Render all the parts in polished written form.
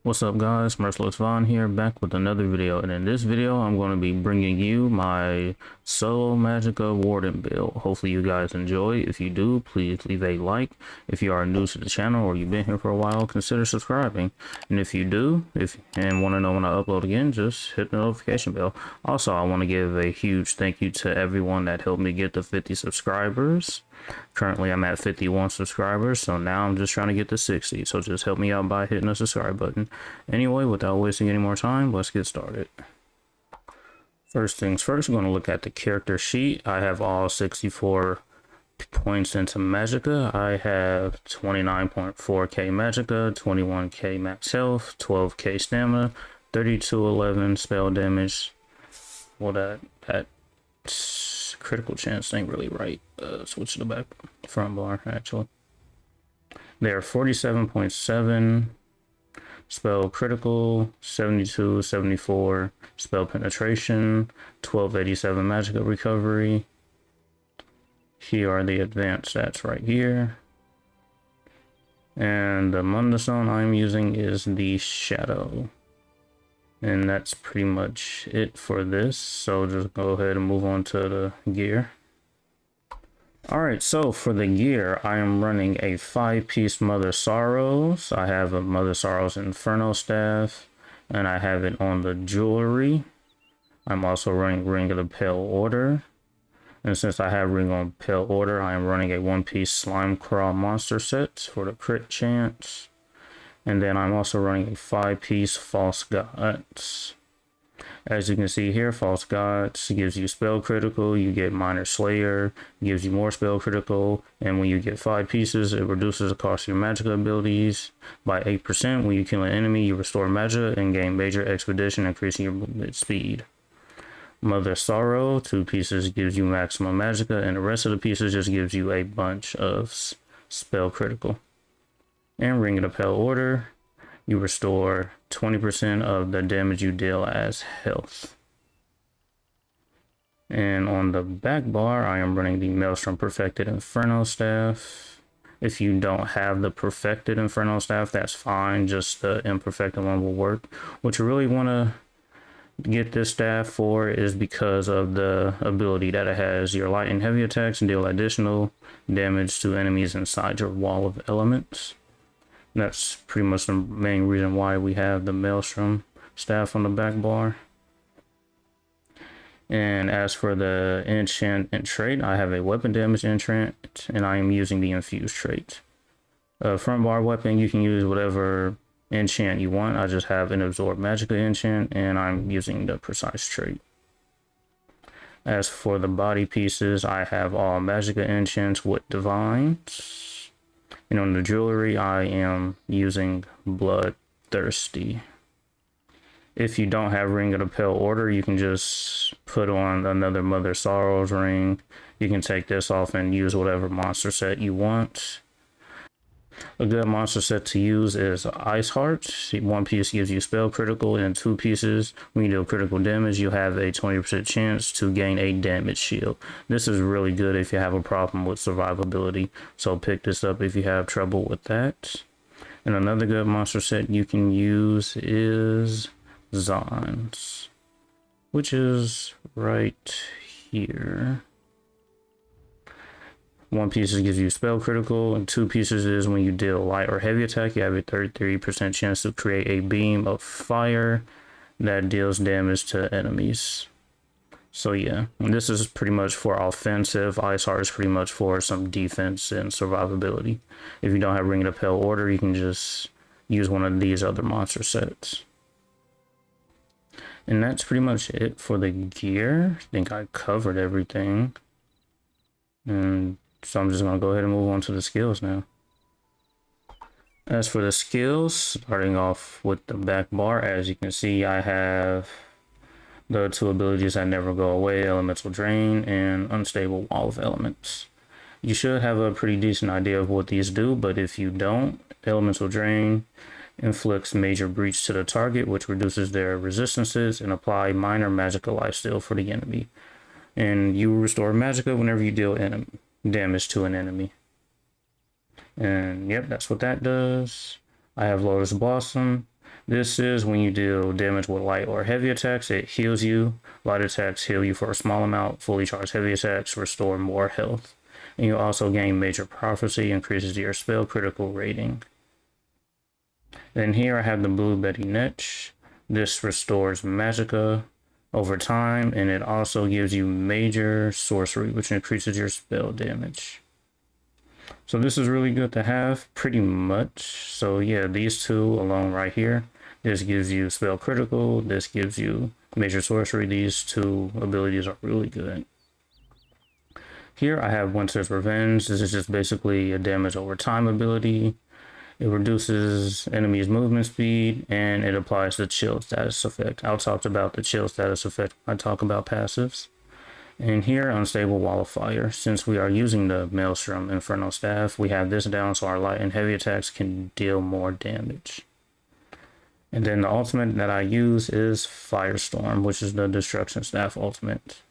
What's up guys, Merciless Vaughn here, back with another video, and in this video I'm going to be bringing you my solo Magicka Warden build. Hopefully you guys enjoy. If you do, please leave a like. If you are new to the channel or you've been here for a while, consider subscribing. And if you do, and want to know when I upload again, just hit the notification bell. Also, I want to give a huge thank you to everyone that helped me get to 50 subscribers. Currently I'm at 51 subscribers, so now I'm just trying to get to 60, so just help me out by hitting the subscribe button. Anyway, without wasting any more time, let's get started. First things first, I'm going to look at the character sheet. I have all 64 points into Magicka. I have 29.4k Magicka, 21k max health, 12k stamina, 3211 spell damage. Well, that critical chance ain't really right. Switch to the back front bar actually. They're 47.7 spell critical, 72, 74 spell penetration, 1287 Magicka recovery. Here are the advanced stats right here. And the Mundstone I'm using is the Shadow. And that's pretty much it for this, so just go ahead and move on to the gear. Alright, so for the gear, I am running a 5-piece Mother Sorrows. I have a Mother Sorrows Inferno Staff, and I have it on the jewelry. I'm also running Ring of the Pale Order. And since I have Ring of the Pale Order, I am running a 1-piece Slime Crawl monster set for the crit chance. And then I'm also running a 5-piece False Gods. As you can see here, False Gods gives you spell critical, you get Minor Slayer, gives you more spell critical, and when you get 5 pieces, it reduces the cost of your Magicka abilities by 8%. When you kill an enemy, you restore Magicka and gain Major Expedition, increasing your movement speed. Mother Sorrow, 2 pieces, gives you maximum Magicka, and the rest of the pieces just gives you a bunch of spell critical. And Ring of the Pale Order, you restore 20% of the damage you deal as health. And on the back bar, I am running the Maelstrom Perfected Inferno Staff. If you don't have the Perfected Inferno Staff, that's fine, just the imperfected one will work. What you really want to get this staff for is because of the ability that it has. Your light and heavy attacks deal additional damage to enemies inside your wall of elements. That's pretty much the main reason why we have the Maelstrom staff on the back bar. And as for the enchant and trait, I have a weapon damage enchant, and I am using the infused trait. Front bar weapon, you can use whatever enchant you want. I just have an absorb Magicka enchant, and I'm using the precise trait. As for the body pieces, I have all Magicka enchants with divines. And on the jewelry, I am using Bloodthirsty. If you don't have Ring of the Pale Order, you can just put on another Mother Sorrows ring. You can take this off and use whatever monster set you want. A good monster set to use is Ice Heart. 1 piece gives you spell critical, and 2 pieces, when you deal critical damage, you have a 20% chance to gain a damage shield. This is really good if you have a problem with survivability, so pick this up if you have trouble with that. And another good monster set you can use is Zons, which is right here. 1 piece gives you spell critical, and 2 pieces is when you deal light or heavy attack, you have a 33% chance to create a beam of fire that deals damage to enemies. So yeah, and this is pretty much for offensive. Ice Heart is pretty much for some defense and survivability. If you don't have Ring of the Pale Order, you can just use one of these other monster sets. And that's pretty much it for the gear. I think I covered everything. And so I'm just going to go ahead and move on to the skills now. As for the skills, starting off with the back bar, as you can see, I have the 2 abilities that never go away, Elemental Drain and Unstable Wall of Elements. You should have a pretty decent idea of what these do, but if you don't, Elemental Drain inflicts major breach to the target, which reduces their resistances, and apply minor Magicka lifesteal for the enemy. And you restore Magicka whenever you deal damage to an enemy. And yep, that's what that does. I have Lotus Blossom. This is when you deal damage with light or heavy attacks, it heals you. Light attacks heal you for a small amount. Fully charged heavy attacks restore more health. And you also gain Major Prophecy, increases your spell critical rating. Then here I have the Blue Betty Netch. This restores Magicka over time, and it also gives you Major Sorcery, which increases your spell damage. So this is really good to have, pretty much. So yeah, these two alone right here. This gives you spell critical, this gives you major sorcery. These two abilities are really good. Here I have Winter's Revenge. This is just basically a damage over time ability. It reduces enemies' movement speed, and it applies the chill status effect. I'll talk about the chill status effect when I talk about passives. And here, Unstable Wall of Fire. Since we are using the Maelstrom Inferno Staff, we have this down so our light and heavy attacks can deal more damage. And then the ultimate that I use is Firestorm, which is the Destruction Staff ultimate.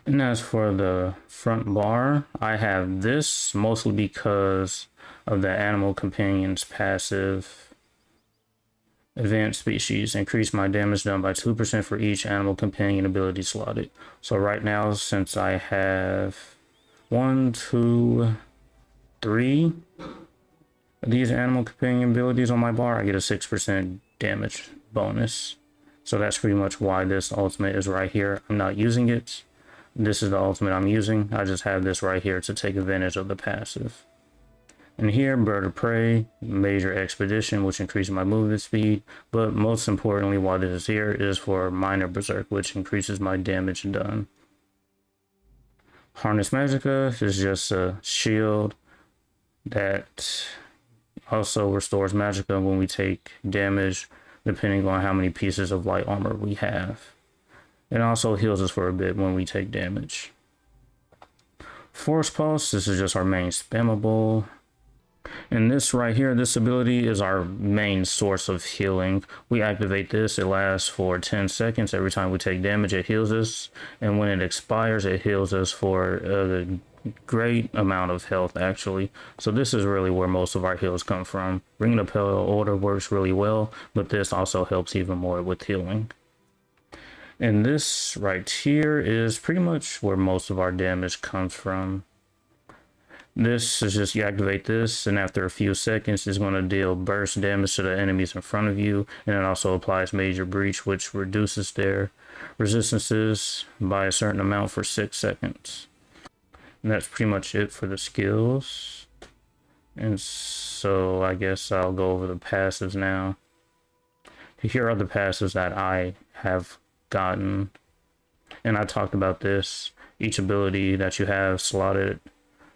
And as for the front bar, I have this mostly because of the Animal Companion's passive. Advanced Species, increase my damage done by 2% for each Animal Companion ability slotted. So right now, since I have 1, 2, 3 of these Animal Companion abilities on my bar, I get a 6% damage bonus. So that's pretty much why this ultimate is right here. I'm not using it. This is the ultimate I'm using. I just have this right here to take advantage of the passive. And here, Bird of Prey, Major Expedition, which increases my movement speed. But most importantly, why this is here is for Minor Berserk, which increases my damage done. Harness Magicka is just a shield that also restores Magicka when we take damage, depending on how many pieces of light armor we have. It also heals us for a bit when we take damage. Force Pulse, this is just our main spammable. And this right here, this ability is our main source of healing. We activate this, it lasts for 10 seconds. Every time we take damage, it heals us. And when it expires, it heals us for a great amount of health, actually. So this is really where most of our heals come from. Ring of Pale Order works really well, but this also helps even more with healing. And this right here is pretty much where most of our damage comes from. This is just, you activate this, and after a few seconds, it's going to deal burst damage to the enemies in front of you, and it also applies Major Breach, which reduces their resistances by a certain amount for 6 seconds. And that's pretty much it for the skills. And so I guess I'll go over the passives now. Here are the passives that I have gotten, and I talked about this. Each ability that you have slotted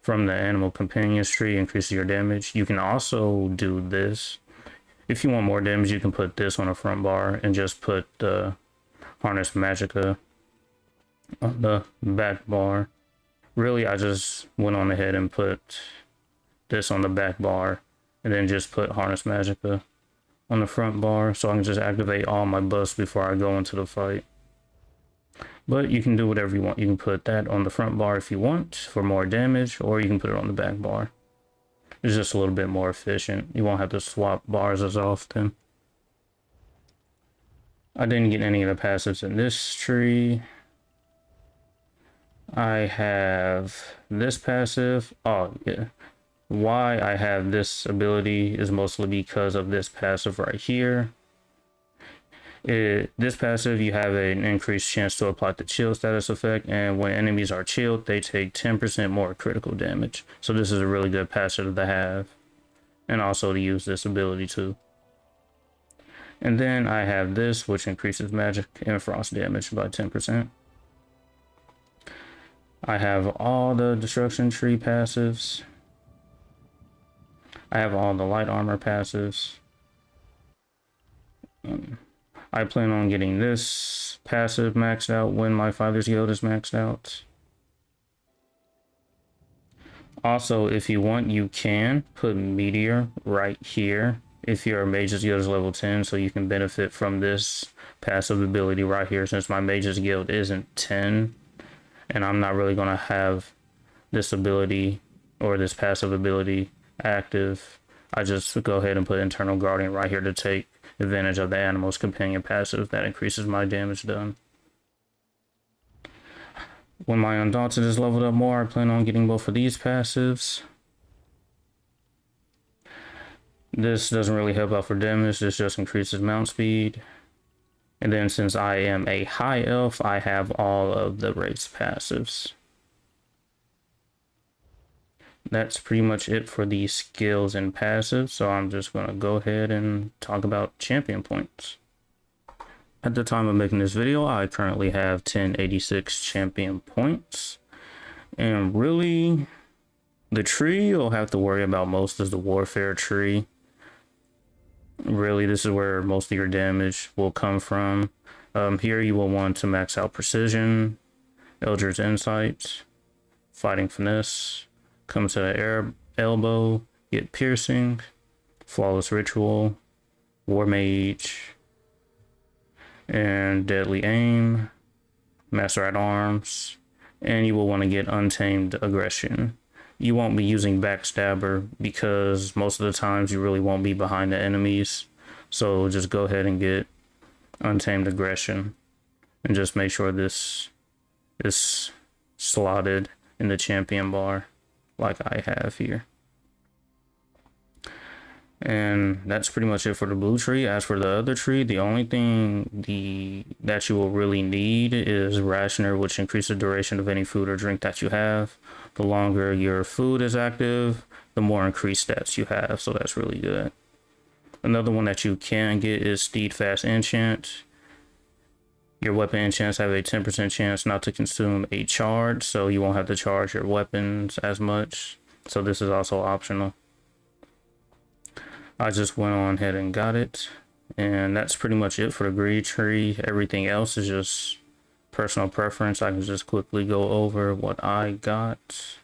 from the Animal Companions tree increases your damage. You can also do this. If you want more damage, you can put this on the front bar and just put the Harness Magicka on the back bar. Really, I just went on ahead and put this on the back bar and then just put Harness Magicka on the front bar so I can just activate all my buffs before I go into the fight. But you can do whatever you want. You can put that on the front bar if you want for more damage, or you can put it on the back bar. It's just a little bit more efficient. You won't have to swap bars as often. I didn't get any of the passives in this tree. I have this passive. Oh, yeah. Why I have this ability is mostly because of this passive right here. This passive, you have an increased chance to apply the chill status effect, and when enemies are chilled, they take 10% more critical damage. So this is a really good passive to have, and also to use this ability too. And then I have this, which increases magic and frost damage by 10%. I have all the destruction tree passives. I have all the light armor passives. I plan on getting this passive maxed out when my Father's Guild is maxed out. Also, if you want, you can put Meteor right here if your Mage's Guild is level 10, so you can benefit from this passive ability right here, since my Mage's Guild isn't 10, and I'm not really going to have this ability or this passive ability active. I just go ahead and put Internal Guardian right here to take advantage of the Animal's Companion passive that increases my damage done. When my Undaunted is leveled up more, I plan on getting both of these passives. This doesn't really help out for damage, this just increases mount speed. And then since I am a high elf, I have all of the race passives. That's pretty much it for the skills and passives, so I'm just going to go ahead and talk about champion points. At the time of making this video, I currently have 1086 champion points. And really, the tree you'll have to worry about most is the warfare tree. Really, this is where most of your damage will come from. Here you will want to max out precision, Eldritch Insight, fighting finesse, come to the air elbow, get piercing, flawless ritual, war mage, and deadly aim, master at arms, and you will want to get untamed aggression. You won't be using backstabber because most of the times you really won't be behind the enemies, so just go ahead and get untamed aggression and just make sure this is slotted in the champion bar like I have here. And that's pretty much it for the blue tree. As for the other tree, the only thing that you will really need is Rationer, which increases the duration of any food or drink that you have. The longer your food is active, the more increased stats you have, so that's really good. Another one that you can get is Steadfast Enchant. Your weapon enchants have a 10% chance not to consume a charge, so you won't have to charge your weapons as much. So this is also optional. I just went on ahead and got it. And that's pretty much it for the greed tree. Everything else is just personal preference. I can just quickly go over what I got.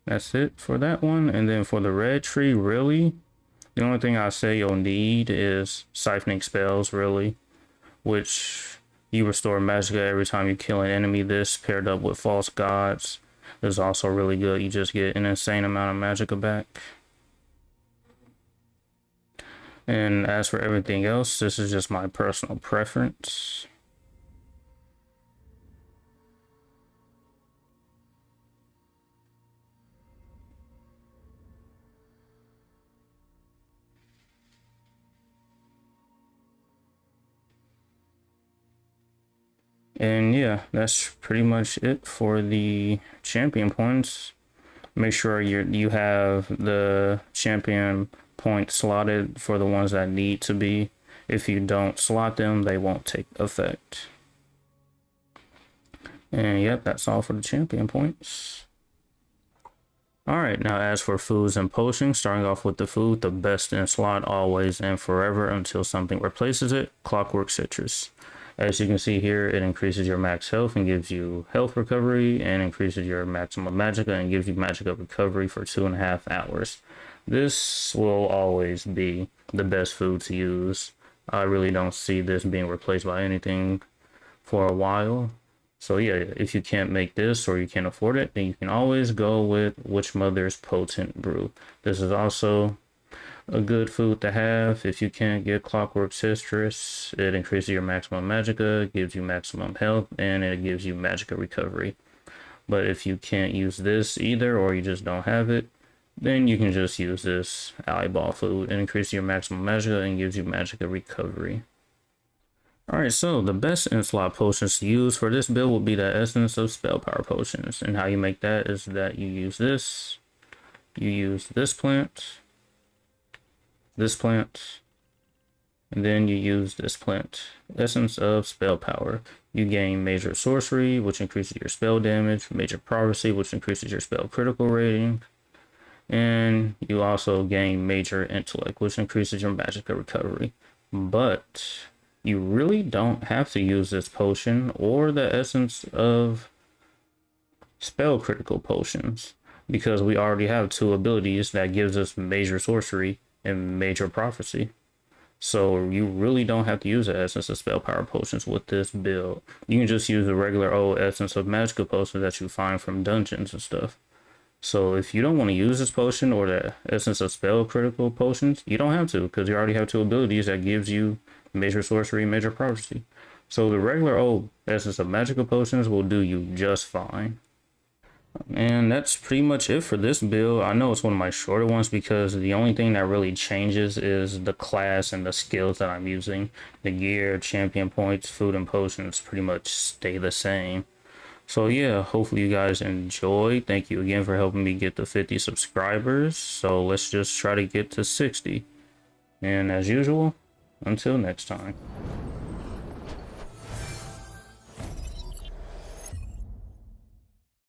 That's it for that one. And then for the red tree, really, the only thing I say you'll need is siphoning spells, really, which you restore Magicka every time you kill an enemy. This paired up with false gods is also really good. You just get an insane amount of Magicka back. And as for everything else, this is just my personal preference. And yeah, that's pretty much it for the champion points. Make sure you have the champion points slotted for the ones that need to be. If you don't slot them, they won't take effect. And yep, that's all for the champion points. Alright, now as for foods and potions, starting off with the food, the best in slot always and forever until something replaces it, Clockwork Citrus. As you can see here, it increases your max health and gives you health recovery, and increases your maximum Magicka and gives you Magicka recovery for 2.5 hours. This will always be the best food to use. I really don't see this being replaced by anything for a while. So yeah, if you can't make this or you can't afford it, then you can always go with Witch Mother's Potent Brew. This is also a good food to have. If you can't get Clockwork Citrus, it increases your maximum Magicka, gives you maximum health, and it gives you Magicka recovery. But if you can't use this either, or you just don't have it, then you can just use this eyeball food and increase your maximum Magicka and gives you Magicka recovery. Alright, so the best in-slot potions to use for this build will be the Essence of Spell Power Potions. And how you make that is that you use this, this plant, and then you use this plant. Essence of Spell Power. You gain Major Sorcery, which increases your spell damage, Major Prophecy, which increases your spell critical rating, and you also gain Major Intellect, which increases your Magicka recovery. But you really don't have to use this potion or the Essence of Spell Critical Potions, because we already have two abilities that gives us Major Sorcery and Major Prophecy. So you really don't have to use the Essence of Spell Power Potions with this build. You can just use the regular old Essence of Magicka Potions that you find from dungeons and stuff. So if you don't want to use this potion or the Essence of Spell Critical Potions, you don't have to, because you already have two abilities that gives you Major Sorcery, Major Prophecy. So the regular old Essence of Magicka Potions will do you just fine. And that's pretty much it for this build. I know it's one of my shorter ones because the only thing that really changes is the class and the skills that I'm using. The gear, champion points, food, and potions pretty much stay the same. So yeah, hopefully you guys enjoy. Thank you again for helping me get to 50 subscribers. So let's just try to get to 60. And as usual, until next time.